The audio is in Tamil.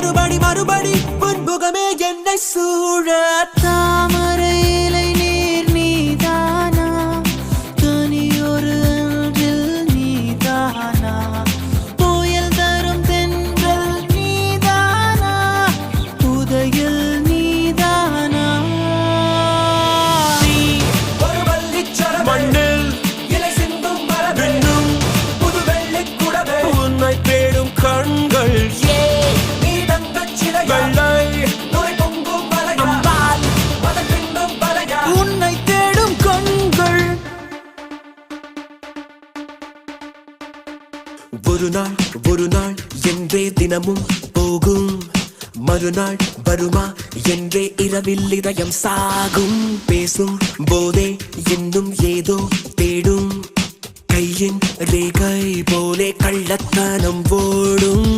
மறுபடி மறுபடி புன்முகமே என்னை சூழ தாமரை இலை நீர் நீதானா தனி ஒரு அன்றில் நீதானா புயல் தரும் தென்றல் நீதானா புதையல் நீதானா நீ ஒரு வள்ளிச்சரம் மண்ணில் இலை சிந்தும் மரபென்னும் புது வெள்ளிக் குடவே உன்னை தேடும் கண்கள் நீ தங்கச் சிலையா வெள்ளை பொங்கும் மலையா மதம் பின்னும் பலையா உன்னை தேடும் கண்கள் ஒரு நாள் என்றே தினமும் போகும் மறுநாள் வருமா என்றே இரவில் இதயம் சாகும் பேசும் போதே இன்னும் ஏதோ தேடும் கையின் ரேகை போலே கள்ளத்தனம் ஓடும்